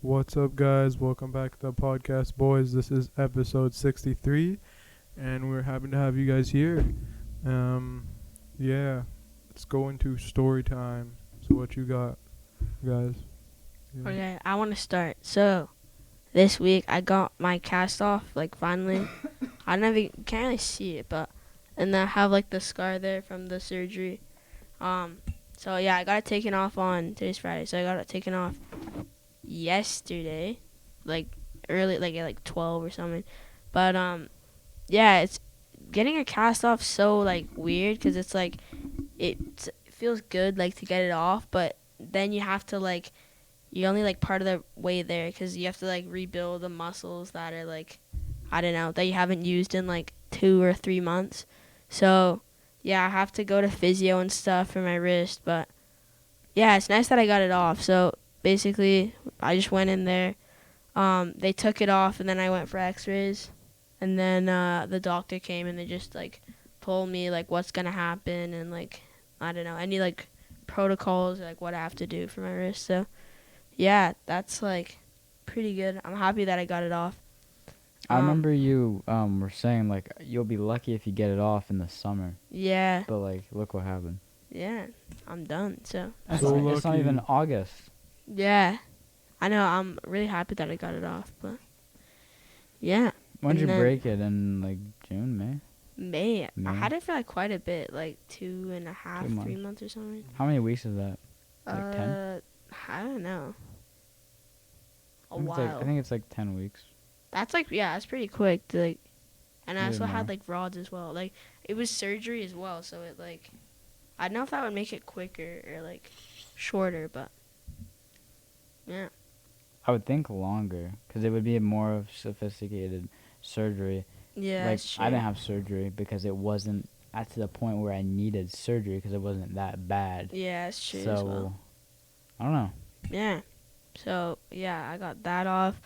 What's up, guys? Welcome back to the podcast, boys. This is episode 63, and we're happy to have you guys here. Um, yeah, let's go into story time. So, what you got, guys? Yeah. Okay, I want to start. So, this week I got my cast off, finally. I never can't really see it, but and I have the scar there from the surgery. So yeah, I got it taken off on today's Friday, so I got it taken off yesterday, early, at 12 or something. But yeah, it's getting a cast off so weird because it feels good to get it off, but then you have to you're only part of the way there because you have to rebuild the muscles that are I don't know, that you haven't used in 2 or 3 months. So yeah, I have to go to physio and stuff for my wrist, but yeah, it's nice that I got it off. So basically I just went in there, they took it off, and then I went for x-rays, and then the doctor came and they just told me what's gonna happen and I don't know, any protocols or what I have to do for my wrist. So yeah, that's pretty good. I'm happy that I got it off. I remember you were saying you'll be lucky if you get it off in the summer. Yeah. But look what happened. Yeah, I'm done. So It's, So it's not lucky. even August. yeah, I know. I'm really happy that I got it off. But yeah, When did you And then- break it? In June, May? May. May? I had it for quite a bit, 2.5, 2 3 months. months or something. How many weeks is that? 10? I don't know. A I think it's while. I think it's 10 weeks. That's yeah, that's pretty quick. And I Maybe also had more. rods as well. It was surgery as well, so it I don't know if that would make it quicker or shorter, but yeah. I would think longer because it would be a more of sophisticated surgery. Yeah, that's true. I didn't have surgery because it wasn't at to the point where I needed surgery because it wasn't that bad. Yeah, that's true So, as well. I don't know. Yeah. So yeah, I got that off.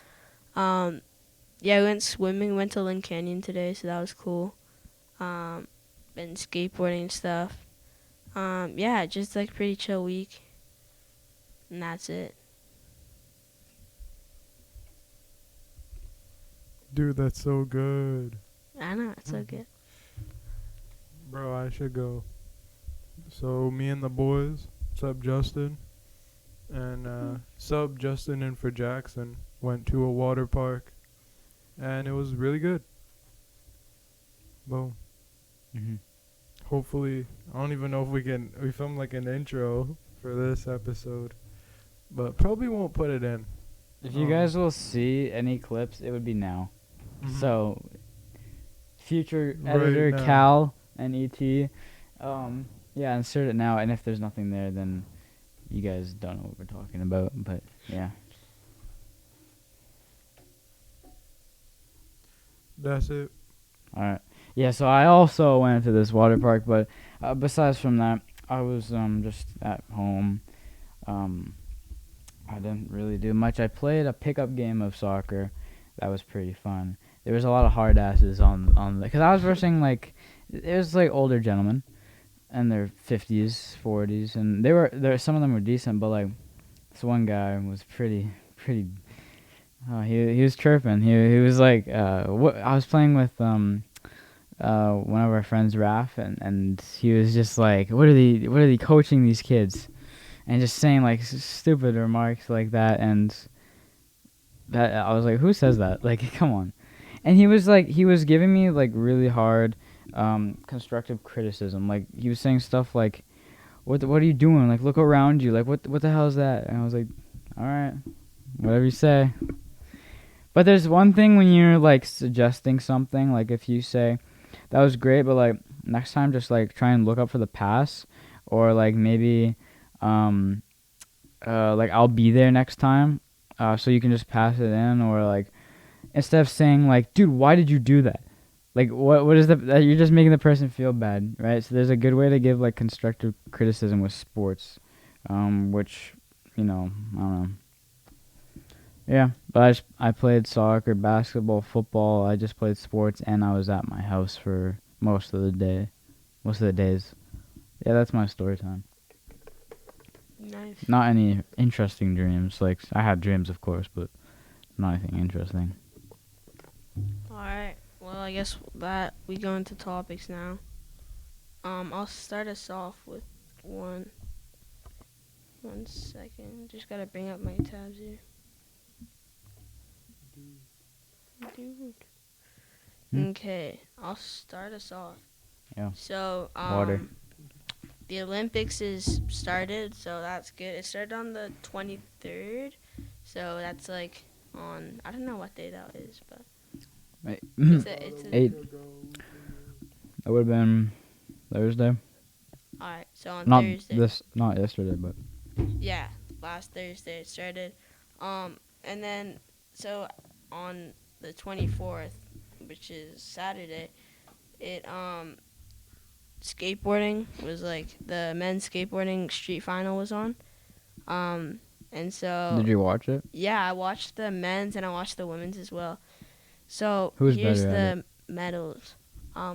Yeah, we went swimming. Went to Lynn Canyon today, so that was cool. And skateboarding and stuff. Yeah, just pretty chill week. And that's it. Dude, that's so good. I know, it's so good. Bro, I should go. So, me and the boys, sub Justin, and sub Justin and for Jackson, went to a water park, and it was really good. Boom. Mm-hmm. Hopefully, I don't even know if we film an intro for this episode, but probably won't put it in. If you guys will see any clips, it would be now. Mhm. So, future Right editor now. Cal and ET, yeah, insert it now. And if there's nothing there, then you guys don't know what we're talking about. But yeah, That's it. all right. Yeah, so I also went to this water park, but besides from that, I was just at home. I didn't really do much. I played a pickup game of soccer. That was pretty fun. There was a lot of hard asses on because I was versing it was older gentlemen, and their 50s, 40s, and some of them were decent, but this one guy was pretty. He was chirping. He was what I was playing with one of our friends, Raph, and he was just what are they coaching these kids, and just saying stupid remarks like that, and that I was who says that? Come on. And he was giving me really hard constructive criticism. He was saying stuff what are you doing? Look around you. What the hell is that? And I was all right, whatever you say. But there's one thing when you're suggesting something, if you say that was great, but next time just try and look up for the pass, or maybe I'll be there next time, so you can just pass it in, or instead of saying dude, why did you do that? What is you're just making the person feel bad, right? So there's a good way to give constructive criticism with sports, which I don't know. Yeah, but I played soccer, basketball, football. I just played sports, and I was at my house for most of the days. Yeah, that's my story time. Nice. Not any interesting dreams. Like, I had dreams, of course, but not anything interesting. All right. Well, I guess that we go into topics now. I'll start us off with one. 1 second. Just gotta bring up my tabs here. Dude. Okay, I'll start us off. Yeah. So, Water. the Olympics is started, so that's good. It started on the 23rd, so that's like on, I don't know what day that is, but it's a 8. That would have been Thursday. alright, so on Not Thursday. not yesterday, but Yeah, last Thursday it started. And then, so on the 24th, which is Saturday, it, skateboarding was like, the men's skateboarding street final was on. And so, did you watch it? yeah, I watched the men's and I watched the women's as well. So Who was here's better at the medals. I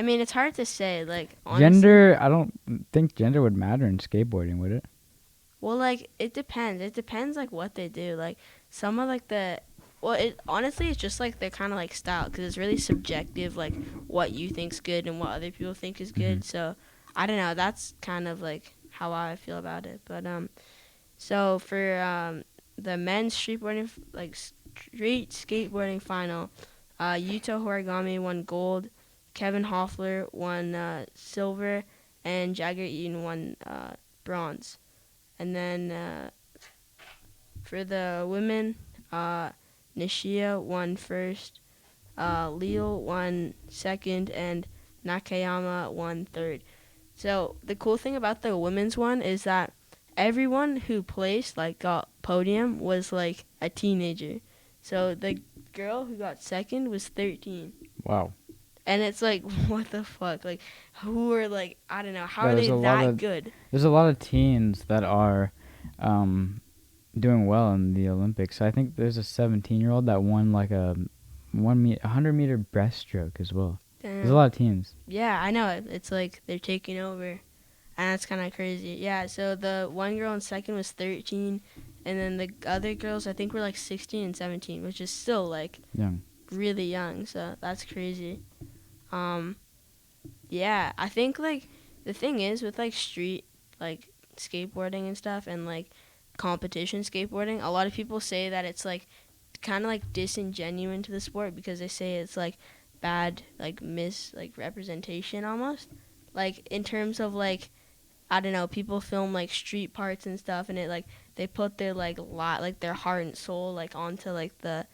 mean, it's hard to say. Like, honestly, Gender, I don't think gender would matter in skateboarding, would it? well, like, it depends. It depends like what they do. Like, some of like the, well, it honestly it's just like they're kind of like style, because it's really subjective. Like, what you think's good and what other people think is good. So I don't know. That's kind of like how I feel about it. But so for the men's street skateboarding final, Yuto Horigami won gold, Kevin Hoffler won silver, and Jagger Eaton won bronze. And then for the women, Nishia won first, Leo won second, and Nakayama won third. So the cool thing about the women's one is that everyone who placed, like, got podium was like a teenager. So the girl who got second was 13. Wow. And it's like, what the fuck? Like, who are like, I don't know, how Yeah, are there's they a lot that of- good? There's a lot of teens that are doing well in the Olympics. I think there's a 17-year-old that won like a 100-meter breaststroke as well. There's a lot of teens. Yeah, I know. It's like they're taking over. And that's kind of crazy. Yeah, so the one girl in second was 13. And then the other girls, I think, were like 16 and 17, which is still like Young. really young. So that's crazy. Yeah, I think like the thing is with like street like skateboarding and stuff and like competition skateboarding, a lot of people say that it's like kind of like disingenuous to the sport because they say it's like bad like representation almost, like in terms of like, I don't know, people film like street parts and stuff and it like they put their like their heart and soul like onto like the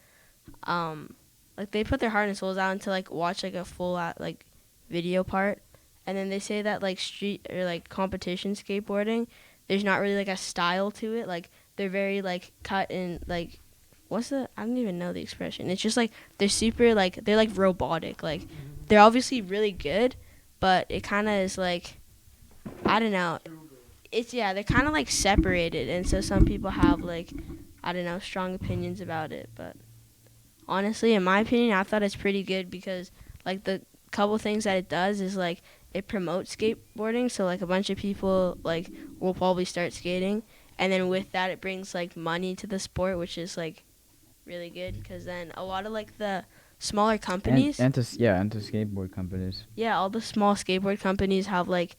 like they put their heart and souls out into like watch like a full like video part, and then they say that like street or like competition skateboarding, there's not really like a style to it. Like they're very like cut and like, I don't even know the expression. It's just like they're super like they're like robotic. Like they're obviously really good, but it kind of is like, I don't know. It's, yeah, they're kind of like separated, and so some people have like, I don't know, strong opinions about it. But honestly, in my opinion, I thought it's pretty good because like the couple things that it does is like it promotes skateboarding, so like a bunch of people like will probably start skating, and then with that it brings like money to the sport, which is like really good because then a lot of like the smaller companies And to skateboard companies. yeah, all the small skateboard companies have like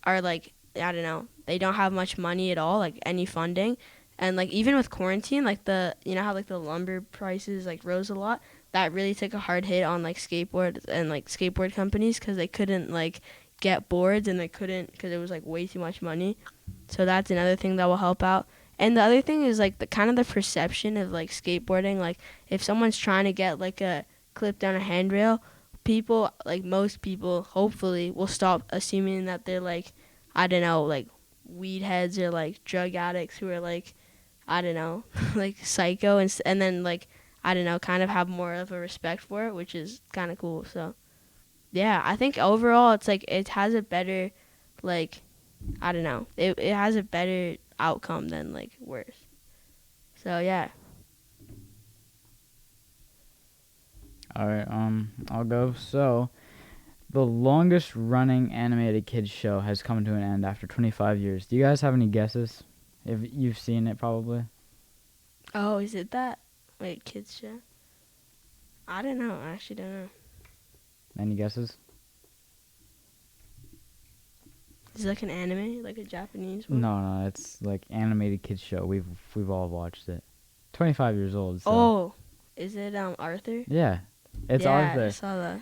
are like, I don't know, they don't have much money at all, like any funding. And like even with quarantine, like the, you know how like the lumber prices like rose a lot, that really took a hard hit on like skateboard and like skateboard companies because they couldn't like get boards and they couldn't because it was like way too much money. So that's another thing that will help out. And the other thing is like the kind of the perception of like skateboarding, like if someone's trying to get like a clip down a handrail, people, like most people hopefully will stop assuming that they're like, I don't know, like weed heads or like drug addicts who are like, I don't know, like psycho, and then like, I don't know, kind of have more of a respect for it, which is kind of cool. So yeah, I think overall it's like it has a better, like, I don't know, it has a better outcome than like worse. So yeah. All right, I'll go. So The longest running animated kids show has come to an end after 25 years. Do you guys have any guesses? If you've seen it, probably. Oh, is it that? Wait, kids show? I don't know. I actually don't know. Any guesses? Is it like an anime? Like a Japanese one? No, it's like animated kids show. We've all watched it. 25 years old. So. Oh, is it Arthur? Yeah, it's yeah, Arthur. I saw that.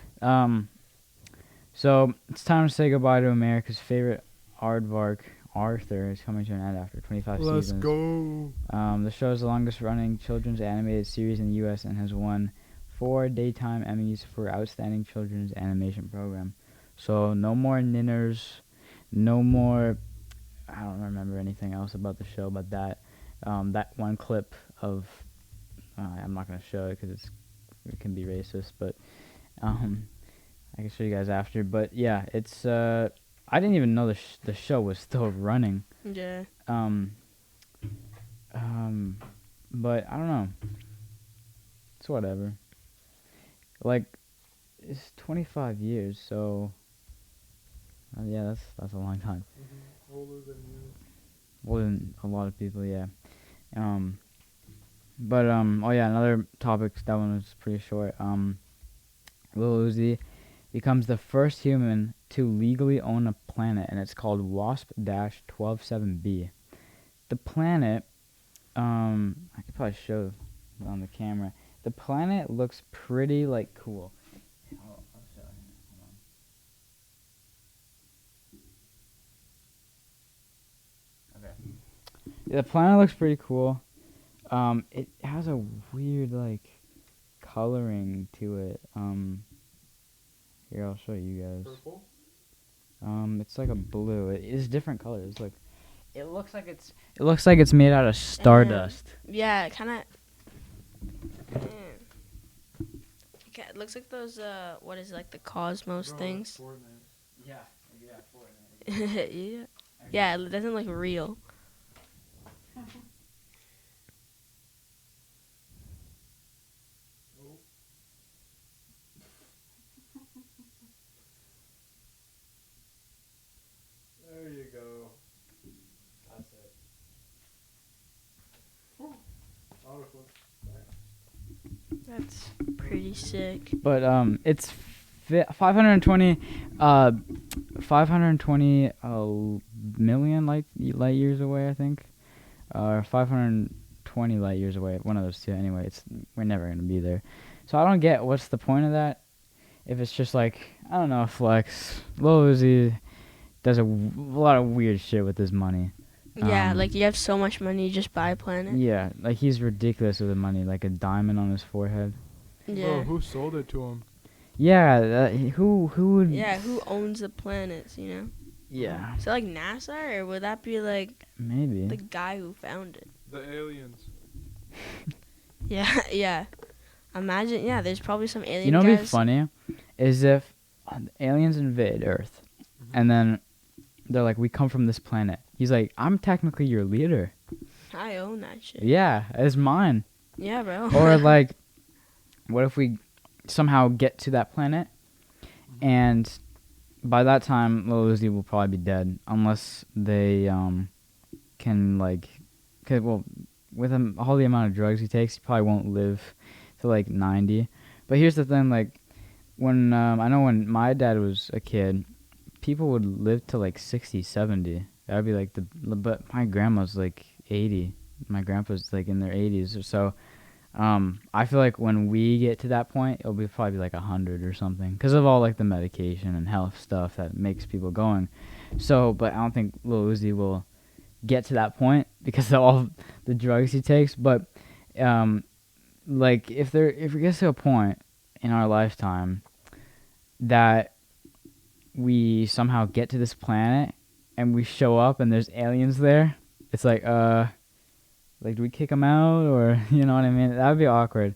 So it's time to say goodbye to America's favorite aardvark. Arthur is coming to an end after 25 Let's seasons. go. The show is the longest-running children's animated series in the U.S. and has won 4 daytime Emmys for Outstanding Children's Animation Program. So no more Ninners, no more. I don't remember anything else about the show but that. That one clip of. I'm not gonna show it because it can be racist, but I can show you guys after. But yeah, it's. I didn't even know the show was still running. Yeah. But I don't know. It's whatever. Like, it's 25 years, so yeah, that's a long time. Mm-hmm. Older than you. Older than a lot of people, yeah. Oh yeah, another topic. That one was pretty short. Lil Uzi becomes the first human to legally own a planet, and it's called Wasp-127b. The planet, I could probably show it on the camera. The planet looks pretty, like, cool. I'll show you. Hold on. Okay. Yeah, the planet looks pretty cool. It has a weird, like, coloring to it. Here, I'll show you guys. Purple? It's like a blue. It is different colors. Like, it looks like it's made out of stardust. Yeah, it kind of. It looks like those. What is it, like the Cosmos things? Fortnite. Yeah, Fortnite. yeah. Yeah, it doesn't look real. There you go. That's it. That's pretty sick. But it's 520 million light years away, I think, or 520 light years away. One of those two. Anyway, we're never gonna be there. So I don't get what's the point of that. If it's just like, I don't know, flex. Lil Uzi does a lot of weird shit with his money. Yeah, like you have so much money, you just buy a planet. Yeah, like he's ridiculous with the money, like a diamond on his forehead. Yeah. Bro, who sold it to him? Yeah, who would? Yeah, who owns the planets? Yeah. Is it like NASA, or would that be like Maybe. the guy who found it? The aliens. Yeah. Imagine, there's probably some alien You know guys. what'd be funny? Is if aliens invade Earth, and then they're like, we come from this planet. He's like, I'm technically your leader. I own that shit. Yeah, it's mine. Yeah, bro. Or like, what if we somehow get to that planet, and by that time, Lil Uzi will probably be dead, unless they can like, with all the amount of drugs he takes, he probably won't live to like 90. But here's the thing, like, when I know when my dad was a kid, people would live to like 60, 70. That'd be like but my grandma's like 80. My grandpa's like in their 80s or so. I feel like when we get to that point, it'll probably be like 100 or something, because of all like the medication and health stuff that makes people going. So, but I don't think Lil Uzi will get to that point because of all the drugs he takes. But like if it gets to a point in our lifetime that we somehow get to this planet and we show up and there's aliens there, it's like do we kick them out, or you know what I mean? That would be awkward.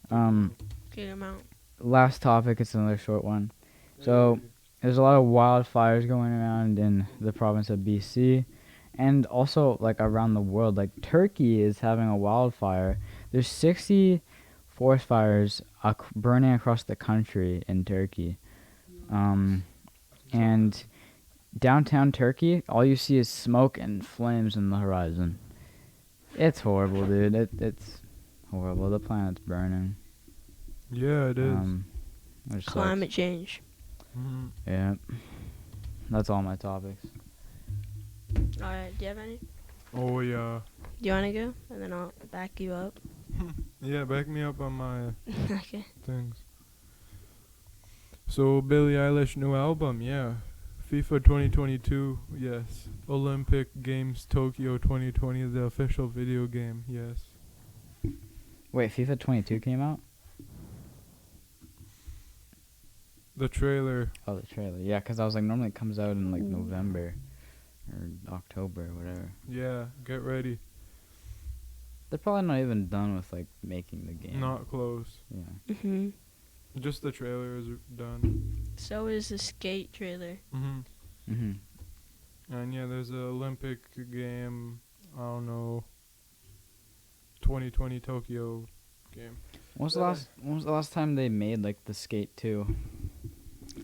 Kick them out. Last topic, it's another short one. So there's a lot of wildfires going around in the province of BC, and also like around the world. Like Turkey is having a wildfire. There's 60 forest fires burning across the country in Turkey. And downtown Turkey, all you see is smoke and flames in the horizon. It's horrible, dude. It's horrible. The planet's burning. Yeah, it is. Which sucks. Climate change. Mm-hmm. Yeah. That's all my topics. All right, do you have any? Oh yeah. Do you want to go? And then I'll back you up. Yeah, back me up on my Okay. things. So Billie Eilish new album, yeah. FIFA 2022, yes. Olympic Games Tokyo 2020, the official video game, yes. Wait, FIFA 22 came out? The trailer. Oh, the trailer. Yeah, 'cause I was like, normally it comes out in like November or October or whatever. Yeah, get ready. They're probably not even done with like making the game. Not close. Yeah. Mhm. Just the trailer is done. So is the skate trailer. Mhm. Mhm. And yeah, there's an Olympic game. I don't know. 2020 Tokyo game. When was the last time they made like the Skate 2?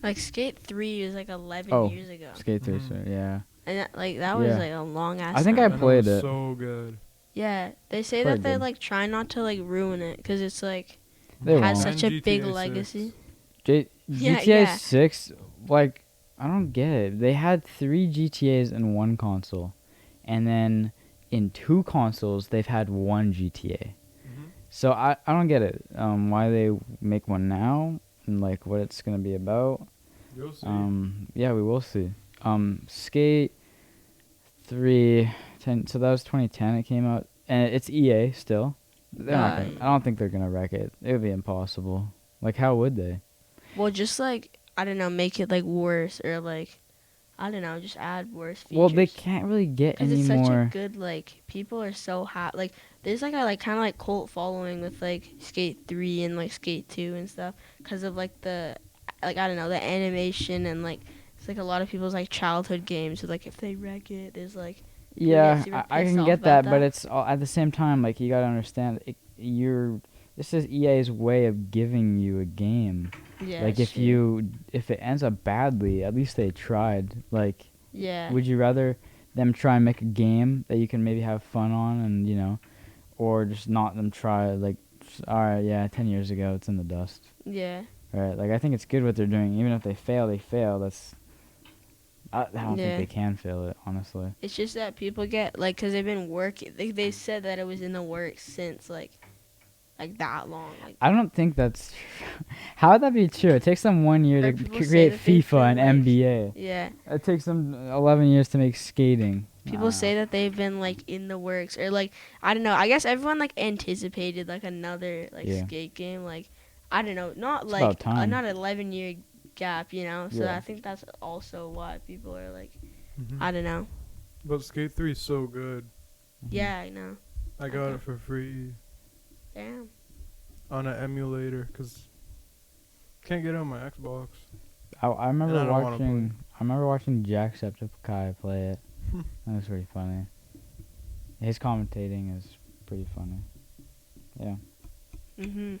Like Skate 3 is like 11 Oh, years ago. Skate 3, Mhm. so yeah. And that was Yeah. like a long ass I think time. I played it was it. so good. Yeah, they say Pretty that they good. like try not to like ruin it because it's like They has won't. such a And big GTA 6. legacy. Yeah, GTA yeah. 6, like, I don't get it. They had 3 GTAs in one console, and then in 2 consoles they've had 1 GTA. Mhm. So I don't get it. Why they make one now and like what it's gonna be about. You'll see. Yeah, we will see. Skate 3, so that was 2010. It came out, and it's EA still. They're not gonna, I don't think they're gonna wreck it. It would be impossible. Like, how would they? Well, just like I don't know, make it like worse or like I don't know, just add worse features. Well, they can't really get Because any it's such more. a good like people are so hot. Like there's like a like kind of like cult following with like Skate 3 and like Skate 2 and stuff because of like the like I don't know the animation and like it's like a lot of people's like childhood games. So like if they wreck it, there's like Yeah, super I pissed can off get that, about but that. it's all, at the same time, like, you gotta understand, this is EA's way of giving you a game. yeah. Like, if it ends up badly, at least they tried. Like, yeah would you rather them try and make a game that you can maybe have fun on and, or just not them try, like, alright, yeah, 10 years ago, it's in the dust. yeah Right? Like, I think it's good what they're doing. Even if they fail, that's... I don't Yeah. think they can fail it, honestly. it's just that people get like because they've been working. They said that it was in the works since like that long. Like I don't think that's... How would that be true? It takes them 1 year Or to people say create that they've FIFA been, and like- NBA. yeah. It takes them 11 years to make skating. People say that they've been like in the works or like I don't know. I guess everyone like anticipated like another like Yeah. skate game. Like I don't know, not It's like about time. not an 11-year gap, you know. So Yeah. I think that's also why people are like Mhm. I don't know. But Skate 3 is so good. Mhm. Yeah, I know. I got it for free Damn. on an emulator because can't get it on my Xbox. I remember And I don't wanna watching... I remember watching Jacksepticeye play it. That was pretty funny. His commentating is pretty funny. Yeah. Mhm.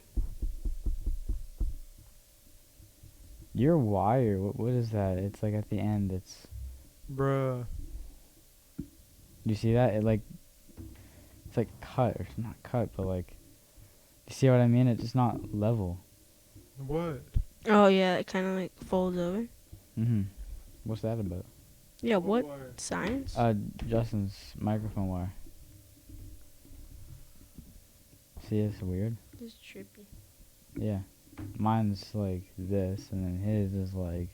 Your wire, what is that? It's like at the end, it's... Bruh. You see that? It's like cut, or it's not cut, but like... You see what I mean? It's just not level. What? Oh yeah, it kind of like folds over. Mm-hmm. What's that about? Yeah, what? wire? Science? Justin's microphone wire. See, it's weird. It's trippy. Yeah. Mine's like this, and then his is like...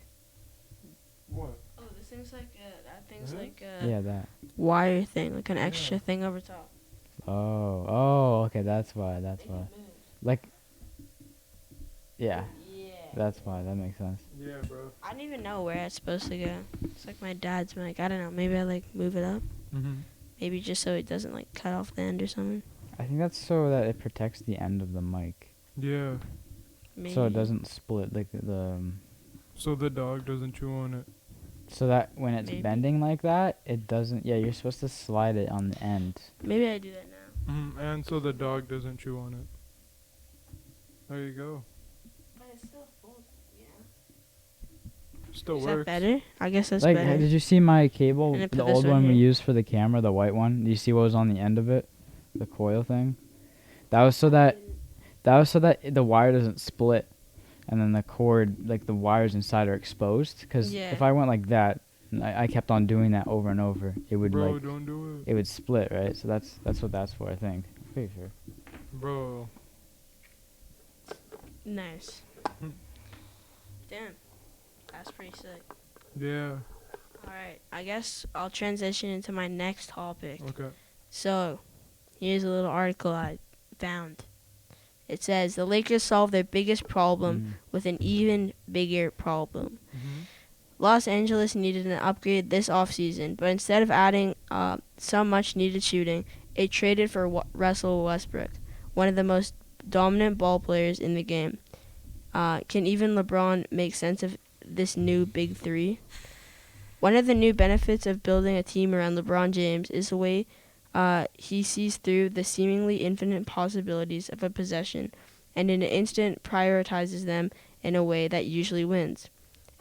What? Oh, this thing's like that thing's Mhm. like a Yeah, that. wire thing, like an extra thing over top. Oh, okay, that's why. Like... Yeah, Yeah. that's why. That makes sense. Yeah, bro. I don't even know where it's supposed to go. It's like my dad's mic. I don't know. Maybe I like move it up. Mhm. Maybe just so it doesn't like cut off the end or something. I think that's so that it protects the end of the mic. Yeah. Maybe. So it doesn't split, like, So the dog doesn't chew on it. so that when it's Maybe. bending like that, it doesn't... Yeah, you're supposed to slide it on the end. Maybe I do that now. And so the dog doesn't chew on it. There you go. But it's still full, you know. Still Is works. that better? I guess that's Like, better. did you see my cable, And I the put this old one one we here. used for the camera, the white one? Do you see what was on the end of it? The coil thing? That was so that the wire doesn't split, and then the cord, like the wires inside are exposed. Because Yeah. if I went like that, and I kept on doing that over and over, it would Bro, like don't do it. it would split, right? So that's what that's for, I think. I'm pretty sure. Bro. Nice. Damn. That's pretty sick. Yeah. Alright, I guess I'll transition into my next topic. Okay. So, here's a little article I found. It says, the Lakers solved their biggest problem with an even bigger problem. Mm-hmm. Los Angeles needed an upgrade this offseason, but instead of adding some much-needed shooting, it traded for Russell Westbrook, one of the most dominant ball players in the game. Can even LeBron make sense of this new big three? One of the new benefits of building a team around LeBron James is the way he sees through the seemingly infinite possibilities of a possession and in an instant prioritizes them in a way that usually wins.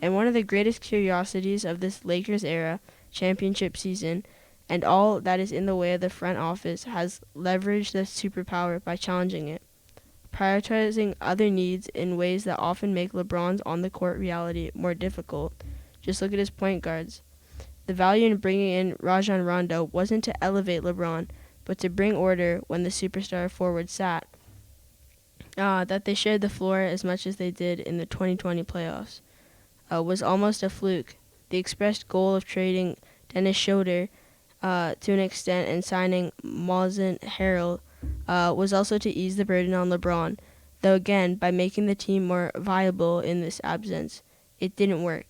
And one of the greatest curiosities of this Lakers era championship season and all that is in the way of the front office has leveraged this superpower by challenging it, prioritizing other needs in ways that often make LeBron's on-the-court reality more difficult. Just look at his point guards. The value in bringing in Rajon Rondo wasn't to elevate LeBron, but to bring order when the superstar forward sat. That they shared the floor as much as they did in the 2020 playoffs was almost a fluke. The expressed goal of trading Dennis Schroeder to an extent and signing Montrezl Harrell was also to ease the burden on LeBron, though again, by making the team more viable in this absence, it didn't work.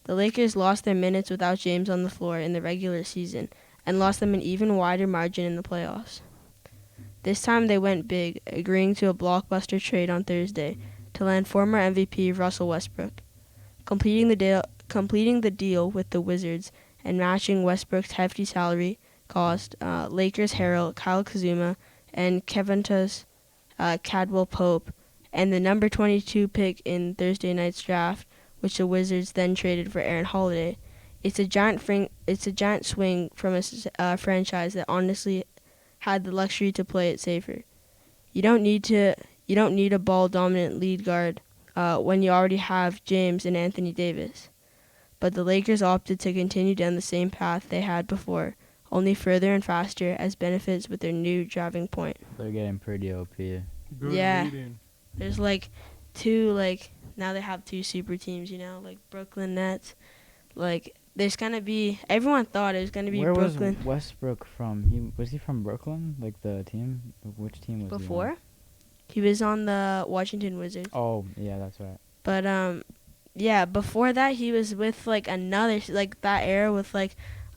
The Lakers lost their minutes without James on the floor in the regular season and lost them an even wider margin in the playoffs. This time they went big, agreeing to a blockbuster trade on Thursday to land former MVP Russell Westbrook. Completing the deal with the Wizards and matching Westbrook's hefty salary cost, Lakers Harrell, Kyle Kuzma, and Kevintus Cadwell Pope, and the number 22 pick in Thursday night's draft, which the Wizards then traded for Aaron Holiday. It's a giant swing from a franchise that honestly had the luxury to play it safer. You don't need a ball dominant lead guard when you already have James and Anthony Davis. But the Lakers opted to continue down the same path they had before, only further and faster as benefits with their new driving point. They're getting pretty OP. Good Yeah. reading. There's now they have two super teams, like Brooklyn Nets. There's gonna be, everyone thought it was gonna be Where Brooklyn. was Westbrook from? Was he from Brooklyn? Like the team? Which team was Before? He was on the Washington Wizards. he on? Oh, yeah, that's right. But before that he was with another that era with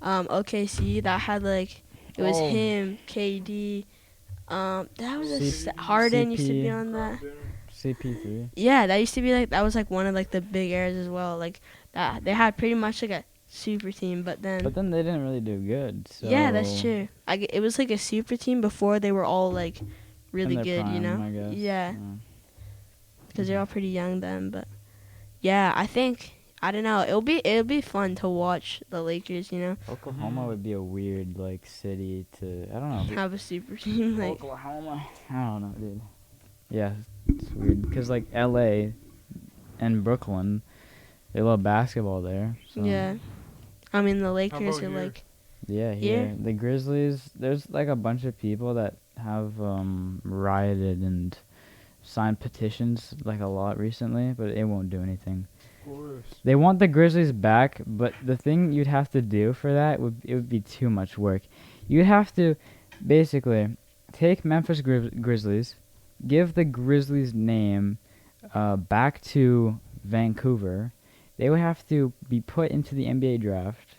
OKC that had it was him, KD, that was Harden used to be on that. CP3. Yeah, that used to be that was one of the big eras as well. That they had pretty much a super team, but then But then they didn't really do good. So yeah, that's true. It was a super team before they were all really in their good, prime, I guess. Yeah, because they're all pretty young then. But yeah, I don't know. It'll be fun to watch the Lakers. Oklahoma would be a weird city to. I don't know. Have a super team Oklahoma. I don't know, dude. Yeah, it's weird because LA and Brooklyn, they love basketball there. So. Yeah, I mean the Lakers are here? Yeah, here the Grizzlies. There's a bunch of people that have rioted and signed petitions a lot recently, but it won't do anything. Of course. They want the Grizzlies back, but the thing you'd have to do for that would be too much work. You'd have to basically take Memphis Grizzlies, give the Grizzlies name back to Vancouver. They would have to be put into the NBA draft.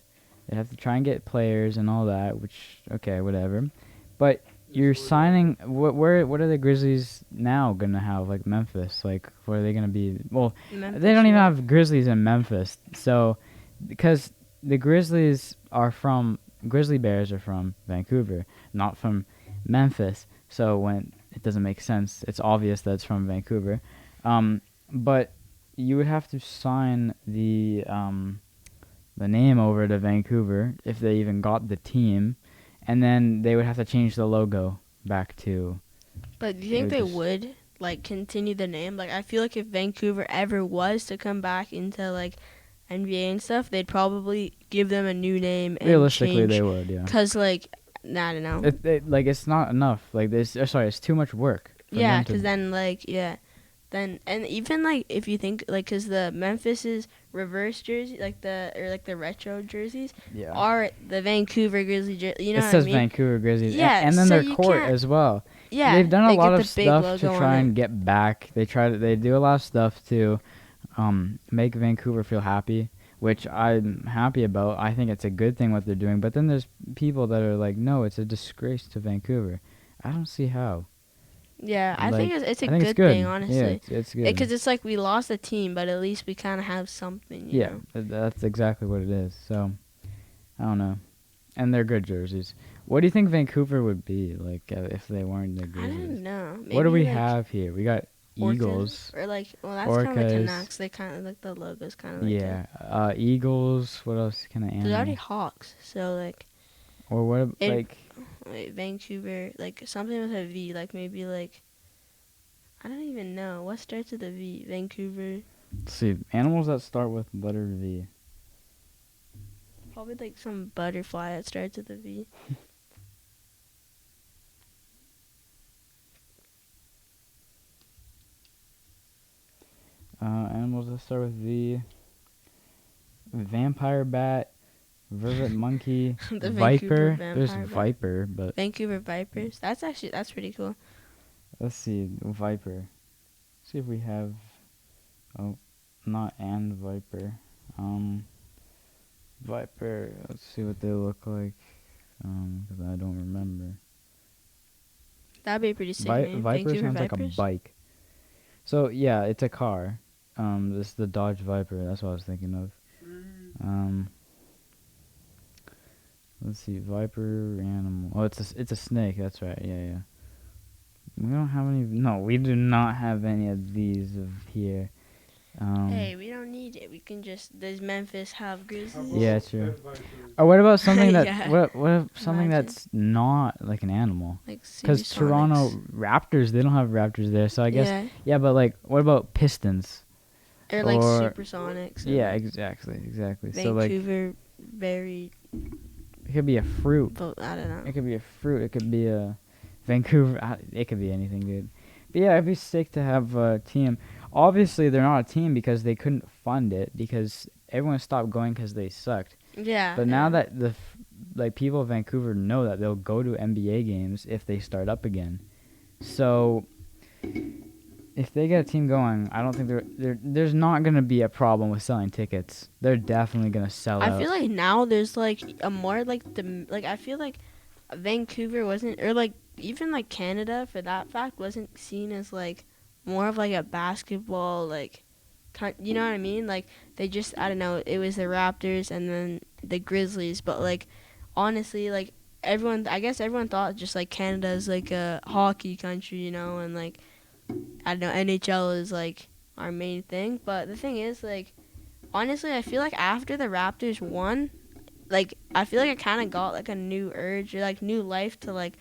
They have to try and get players and all that, which okay, whatever. But you're signing. What are the Grizzlies now gonna have? Memphis. Where are they gonna be? Well, Memphis, they don't even have Grizzlies in Memphis. So, because the Grizzly Bears are from Vancouver, not from Memphis. So when it doesn't make sense, it's obvious that it's from Vancouver. But you would have to sign the name over to Vancouver if they even got the team, and then they would have to change the logo back to. But do you It think would they just- would like continue the name? Like I feel like if Vancouver ever was to come back into like NBA and stuff, they'd probably give them a new name and Realistically, change. they would, yeah. Cause like, I don't know. It's not enough. Like this. Sorry, it's too much work. For Yeah, them to- cause then like then and even like if you think like cause the Memphis's reverse jersey like the retro jerseys yeah. are the Vancouver Grizzly jersey. You know It what says I mean? Vancouver Grizzlies. Yeah, And then so their you court can't- as well. Yeah, They've done a they lot get of the big stuff logo to on try it. and get back. They do a lot of stuff to make Vancouver feel happy, which I'm happy about. I think it's a good thing what they're doing. But then there's people that are like, no, it's a disgrace to Vancouver. I don't see how. Yeah, I think it's a I think good it's good. thing, honestly. Yeah, it's good. Because it's like we lost a team, but at least we kind of have something. You know? That's exactly what it is. So, I don't know. And they're good jerseys. What do you think Vancouver would be like if they weren't the I Grizzlies? don't know. Maybe What do we like have here? We got Orcas, Eagles. or like that's kind of the Orcas. Canucks. They kind of like the logo's kind of like Yeah, Eagles. What else can I there's already animal? Hawks, so like Or what? It- Vancouver, like something with a V, like maybe like I don't even know what starts with a V. Vancouver, let's see, animals that start with letter V. probably like some butterfly that starts with a V. Animals that start with V. Vampire bat, vervet monkey, The viper. Vancouver There's vampire bat. viper, but Vancouver Vipers. That's pretty cool. let's see, viper. See if we have. Oh, not and viper. Viper. Let's see what they look like. 'Cause I don't remember. That'd be a pretty sick name. Viper Vancouver sounds like a Vipers. bike. So yeah, it's a car. This is the Dodge Viper. That's what I was thinking of. Let's see, Viper animal. Oh, it's a snake. That's right. Yeah. We don't have any. No, we do not have any of these here. Hey, we don't need it. We can just. Does Memphis have Grizzlies? Yeah, true. Or what about something that? Yeah. What if something Imagine. that's not like an animal? Like Because Toronto Raptors, they don't have Raptors there. So I guess yeah, but like, what about Pistons? Or like or- Supersonics. Yeah, exactly. So like, Vancouver, very. it could be a fruit. But I don't know. It could be a fruit. It could be a Vancouver. It could be anything, dude. But yeah, it'd be sick to have a team. Obviously, they're not a team because they couldn't fund it because everyone stopped going because they sucked. Yeah. But now that people of Vancouver know that they'll go to NBA games if they start up again. So if they get a team going, I don't think there's not gonna be a problem with selling tickets. They're definitely gonna sell out. I feel like now there's like a more like I feel like Vancouver wasn't, or like even like Canada for that fact wasn't seen as like more of like a basketball like you know what I mean? Like they just, I don't know, it was the Raptors and then the Grizzlies, but like honestly like I guess everyone thought just like Canada is like a hockey country, you know, and like I don't know, NHL is like our main thing, but the thing is like honestly I feel like after the Raptors won, like I feel like I kind of got like a new urge or like new life to like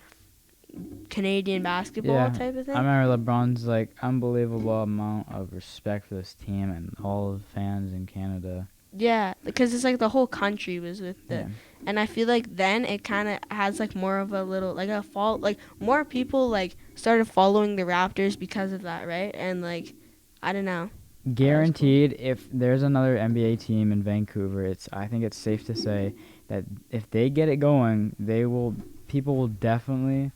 Canadian basketball type of thing. I remember LeBron's like unbelievable amount of respect for this team and all the fans in Canada. Yeah, because it's like the whole country was with the, and I feel like then it kind of has like more of a little like a fall, like more people like started following the Raptors because of that, right? And like I don't know. Guaranteed, if there's another NBA team in Vancouver, I think it's safe to say that if they get it going, people will definitely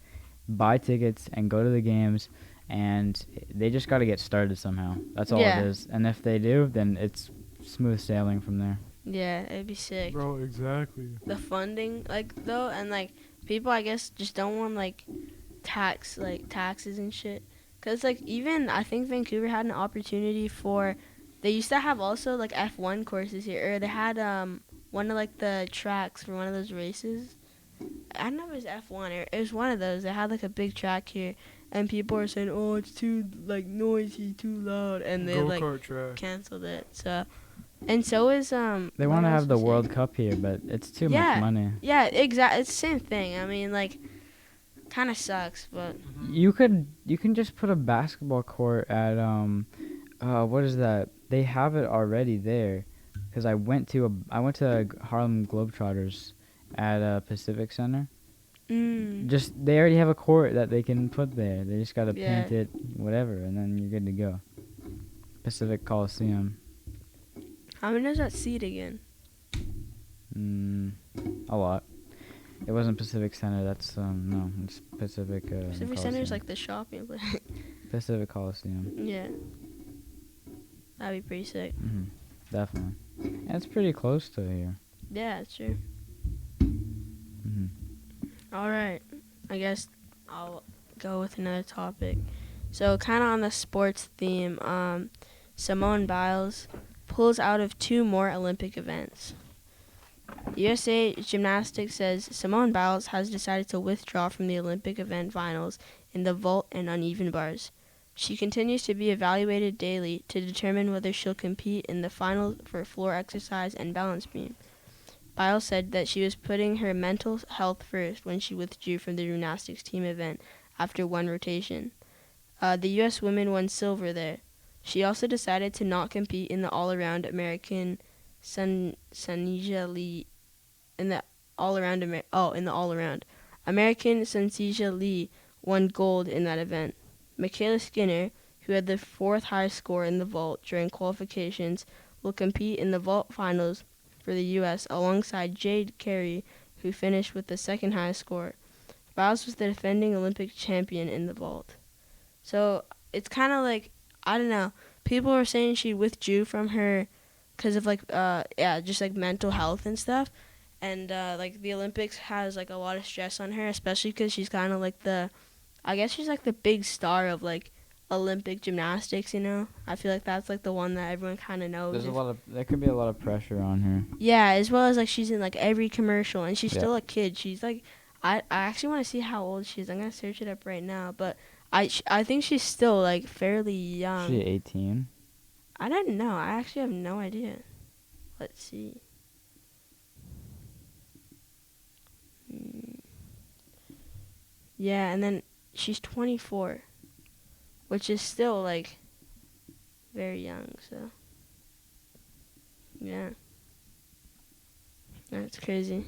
buy tickets and go to the games, and they just got to get started somehow. That's all it is. And if they do, then it's smooth sailing from there. Yeah, it'd be sick. Bro, exactly. The funding, like though, and like people, I guess, just don't want like taxes and shit. Cause like even I think Vancouver had an opportunity for, they used to have also like F1 courses here, or they had one of like the tracks for one of those races. I don't know if it was F1 or it was one of those. They had like a big track here, and people are saying, "Oh, it's too like noisy, too loud," and they like Go-kart track. canceled it. So, and so is They what want to else have the was World it? Cup here, but it's too Yeah, much money. yeah, exactly. It's the same thing. I mean, like, kind of sucks, but You can just put a basketball court at what is that? They have it already there, because I went to Harlem Globetrotters at Pacific Center. Just they already have a court that they can put there. They just gotta paint yeah. it, whatever, and then you're good to go. Pacific Coliseum. How many does that seat again? A lot. It wasn't Pacific Center. That's no, it's Pacific. Pacific Center is like the shopping place. Pacific Coliseum. Yeah, that'd be pretty sick. Definitely. And it's pretty close to here. Yeah, it's true. All right, I guess I'll go with another topic. So, kind of on the sports theme, Simone Biles pulls out of 2 more Olympic events. USA Gymnastics says Simone Biles has decided to withdraw from the Olympic event finals in the vault and uneven bars. She continues to be evaluated daily to determine whether she'll compete in the finals for floor exercise and balance beam. Biles said that she was putting her mental health first when she withdrew from the gymnastics team event after 1 rotation. The U.S. women won silver there. She also decided to not compete in the all-around American Sunija Lee. In the all-around American Sunija Lee won gold in that event. Michaela Skinner, who had the 4th highest score in the vault during qualifications, will compete in the vault finals for the U.S. alongside Jade Carey, who finished with the 2nd highest score. Biles was the defending Olympic champion in the vault. So it's kind of like, I don't know, people were saying she withdrew from her because of like, just like mental health and stuff. And like the Olympics has like a lot of stress on her, especially because she's kind of like I guess she's like the big star of like Olympic gymnastics, you know? I feel like that's like the one that everyone kind of knows. There could be a lot of pressure on her. Yeah, as well as like she's in like every commercial, and she's still a kid. She's like, I actually want to see how old she is. I'm gonna search it up right now, but I think she's still like fairly young. She 18. I don't know. I actually have no idea. Let's see. Yeah, and then she's 24, which is still like very young. So yeah, that's crazy.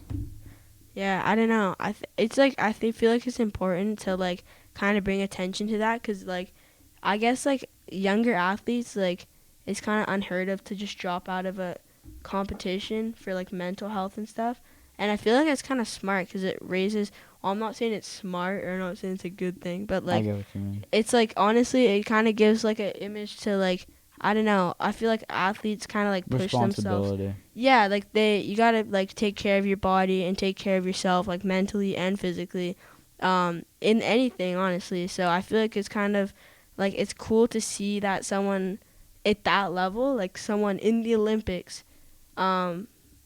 Yeah, I don't know. It's like feel like it's important to like kind of bring attention to that, because like I guess like younger athletes, like it's kind of unheard of to just drop out of a competition for like mental health and stuff. And I feel like it's kind of smart because it raises. Well, I'm not saying it's smart, or I'm not saying it's a good thing, but like I get what you mean. it's like honestly, it kind of gives like an image to like, I don't know. I feel like athletes kind of like push themselves. Yeah, like you gotta like take care of your body and take care of yourself, like mentally and physically, in anything, honestly. So I feel like it's kind of like it's cool to see that someone at that level, like someone in the Olympics,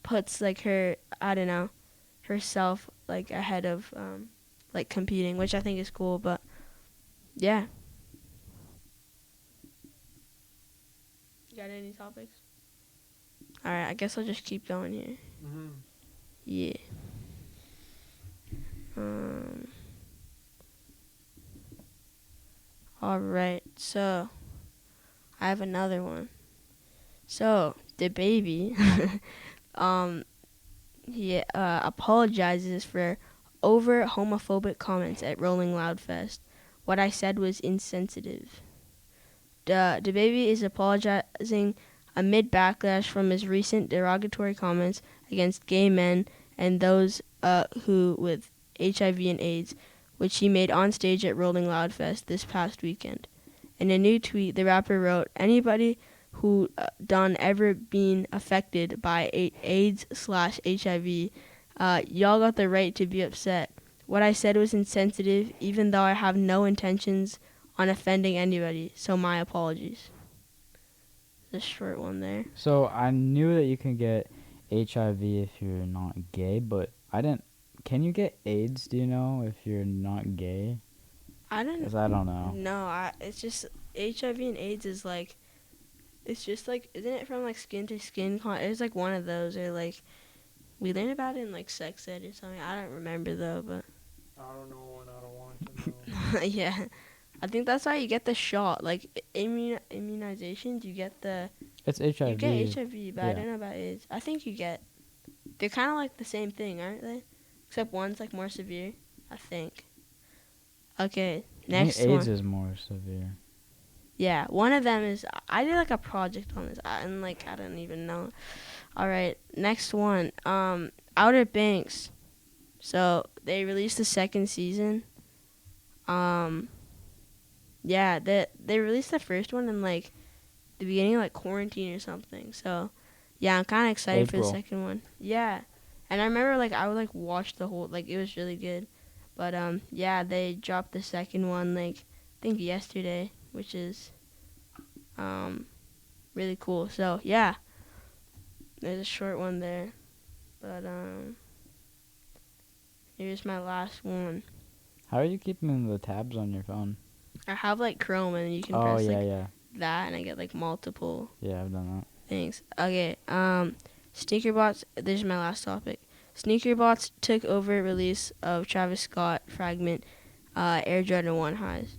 puts like herself like ahead of like competing, which I think is cool. But yeah. You got any topics? Alright, I guess I'll just keep going here. Yeah. Alright, so I have another one. So the baby he apologizes for over homophobic comments at Rolling Loud Fest. What I said was insensitive. The baby is apologizing amid backlash from his recent derogatory comments against gay men and those who with HIV and AIDS, which he made on stage at Rolling Loud Fest this past weekend. In a new tweet, the rapper wrote, "Anybody who done ever been affected by AIDS/HIV, y'all got the right to be upset. What I said was insensitive, even though I have no intentions on offending anybody, so my apologies." The short one there. So I knew that you can get HIV if you're not gay, but I didn't. Can you get AIDS? Do you know if you're not gay? I don't. Because I don't know. No, it's just HIV and AIDS is like, it's just like, isn't it from like skin to skin? It's like one of those, or like we learned about it in like sex ed or something. I don't remember though, but I don't know and I don't want to know. yeah, I think that's why you get the shot. Like immunizations, you get the It's HIV. you get HIV, but I Yeah. don't know about AIDS. I think you get. They're kind of like the same thing, aren't they? Except one's like more severe, I think. Okay, next I think AIDS one. is more severe. Yeah, one of them is. I did like a project on this, and like I don't even know. All right, next one. Outer Banks. So they released the second season. Yeah, they released the first one in like the beginning of like quarantine or something. So yeah, I'm kind of excited for the April. second one. Yeah, and I remember like I would like watch the whole, like it was really good. But yeah, they dropped the second one like I think yesterday, which is really cool. So yeah, there's a short one there, but here's my last one. How are you keeping the tabs on your phone? I have like Chrome, and you can Oh, press yeah, like yeah. that, and I get like multiple Yeah, I've done things. Okay, sneaker bots. This is my last topic. Sneaker bots took over release of Travis Scott Fragment Air Jordan 1 highs.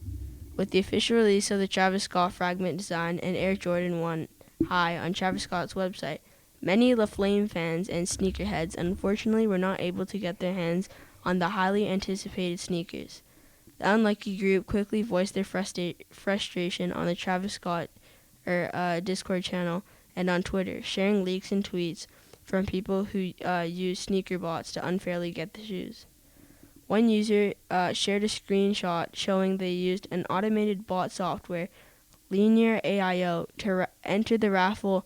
With the official release of the Travis Scott Fragment design and Air Jordan 1 high on Travis Scott's website, many La Flame fans and sneakerheads unfortunately were not able to get their hands on the highly anticipated sneakers. The unlucky group quickly voiced their frustration on the Travis Scott Discord channel and on Twitter, sharing leaks and tweets from people who use sneaker bots to unfairly get the shoes. One user shared a screenshot showing they used an automated bot software, Linear AIO, to enter the raffle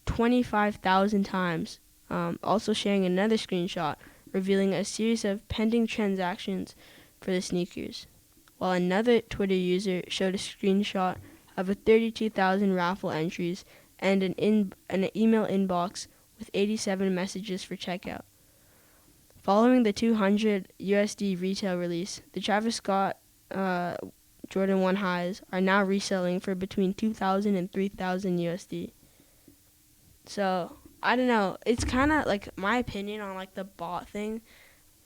25,000 times, also sharing another screenshot revealing a series of pending transactions for the sneakers, while another Twitter user showed a screenshot of a 32,000 raffle entries and an email inbox with 87 messages for checkout. Following the $200 retail release, the Travis Scott Jordan 1 highs are now reselling for between $2,000 and $3,000. So, I don't know. It's kind of like my opinion on like the bot thing.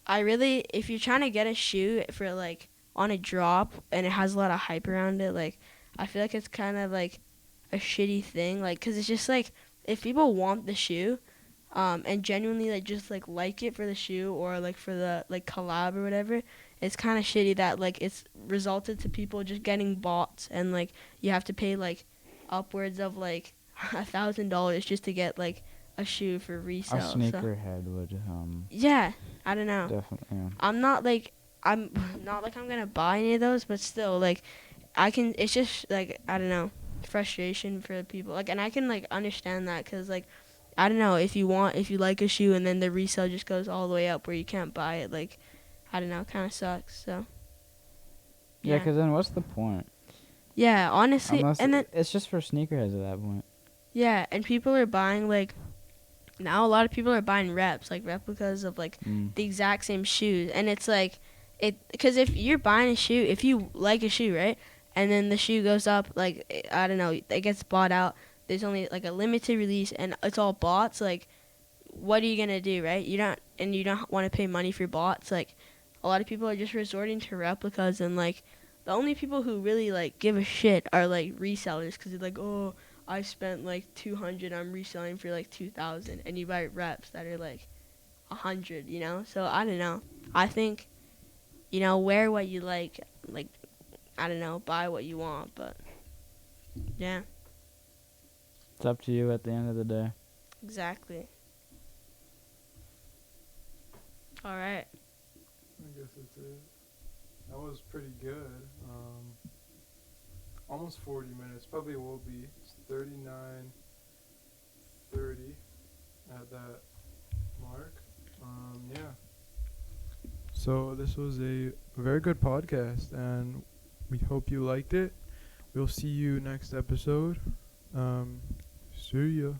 If you're trying to get a shoe for like on a drop and it has a lot of hype around it, like I feel like it's kind of like a shitty thing, like because it's just like if people want the shoe, and genuinely like like it for the shoe or like for the like collab or whatever, it's kind of shitty that like it's resulted to people just getting bots and like you have to pay like upwards of like $1,000 just to get like a shoe for resale. A sneakerhead would Yeah, I don't know. definitely. Yeah. I'm not like I'm gonna buy any of those, but still like I can. It's just like I don't know, frustration for people. Like, and I can like understand that because like I don't know if you like a shoe and then the resale just goes all the way up where you can't buy it. Like I don't know, kind of sucks. So Yeah, because then what's the point? yeah, honestly, Unless and then it's just for sneakerheads at that point. yeah, and people are buying like now a lot of people are buying replicas of like the exact same shoes, and it's like because if you're buying a shoe, if you like a shoe, right, and then the shoe goes up, like I don't know, it gets bought out. There's only like a limited release, and it's all bots. Like, what are you gonna do, right? You don't want to pay money for bots. Like, a lot of people are just resorting to replicas, and like the only people who really like give a shit are like resellers, because they're like, oh, I spent like 200, I'm reselling for like 2,000, and you buy reps that are like 100, you know? So I don't know. I think, wear what you like, I don't know, buy what you want, but yeah, It's up to you at the end of the day. exactly. All right. I guess that's it. That was pretty good. Almost 40 minutes. Probably will be. It's 39:30 at that mark. Yeah. So this was a very good podcast, and we hope you liked it. We'll see you next episode. See ya.